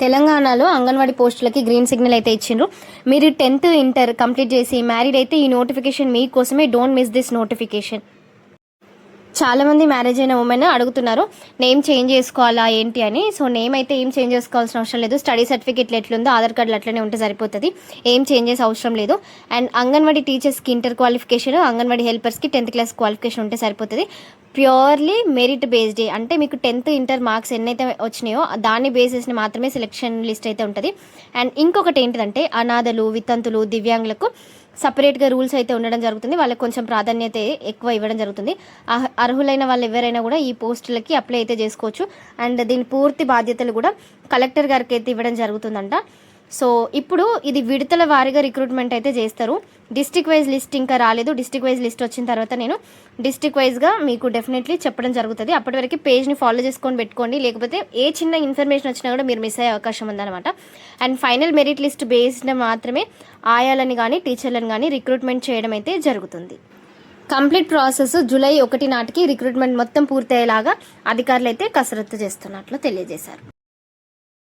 తెలంగాణలో అంగన్వాడీ పోస్టులకి green signal అయితే ఇచ్చిండ్రు. మీరు 10th ఇంటర్ కంప్లీట్ చేసి మ్యారీడ్ అయితే ఈ నోటిఫికేషన్ మీకోసమే. Don't miss this notification. చాలామంది మ్యారేజ్ అయిన ఉమెన్ అడుగుతున్నారు నేమ్ చేంజ్ చేసుకోవాలా ఏంటి అని. సో నేమ్ అయితే ఏం చేంజ్ చేసుకోవాల్సిన అవసరం లేదు. స్టడీ సర్టిఫికేట్లు ఎట్లుందో ఆధార్ కార్డులు అట్లనే ఉంటే సరిపోతుంది. ఏం చేంజ్ చేసే అవసరం లేదు. అండ్ అంగన్వాడీ టీచర్స్కి ఇంటర్ క్వాలిఫికేషన్, అంగన్వాడీ హెల్పర్స్కి 10th క్లాస్ క్వాలిఫికేషన్ ఉంటే సరిపోతుంది. ప్యూర్లీ మెరిట్ బేస్డ్, అంటే మీకు 10th ఇంటర్ మార్క్స్ ఎన్నైతే వచ్చినాయో దాన్ని బేసెస్ని మాత్రమే సెలెక్షన్ లిస్ట్ అయితే ఉంటుంది. అండ్ ఇంకొకటి ఏంటిదంటే అనాథలు, వితంతులు, దివ్యాంగులకు సపరేట్గా రూల్స్ అయితే ఉండడం జరుగుతుంది. వాళ్ళకి కొంచెం ప్రాధాన్యత ఎక్కువ ఇవ్వడం జరుగుతుంది. అర్హులైన వాళ్ళు ఎవరైనా కూడా ఈ పోస్టులకి అప్లై అయితే చేసుకోవచ్చు. అండ్ దీని పూర్తి బాధ్యతలు కూడా కలెక్టర్ గారికి అయితే ఇవ్వడం జరుగుతుందంట. సో ఇప్పుడు ఇది విడతల వారీగా రిక్రూట్మెంట్ అయితే చేస్తారు. డిస్ట్రిక్ట్ వైజ్ లిస్ట్ ఇంకా రాలేదు. డిస్ట్రిక్ట్ వైజ్ లిస్ట్ వచ్చిన తర్వాత నేను డిస్ట్రిక్ట్ వైజ్గా మీకు డెఫినెట్లీ చెప్పడం జరుగుతుంది. అప్పటి వరకు పేజ్ని ఫాలో చేసుకొని పెట్టుకోండి, లేకపోతే ఏ చిన్న ఇన్ఫర్మేషన్ వచ్చినా కూడా మీరు మిస్ అయ్యే అవకాశం ఉందన్నమాట. And final merit list based మాత్రమే ఆయాలని కానీ టీచర్లను కానీ రిక్రూట్మెంట్ చేయడం అయితే జరుగుతుంది. కంప్లీట్ ప్రాసెస్ జూలై 1 నాటికి రిక్రూట్మెంట్ మొత్తం పూర్తయ్యేలాగా అధికారులు అయితే కసరత్తు చేస్తున్నట్లు తెలియజేశారు.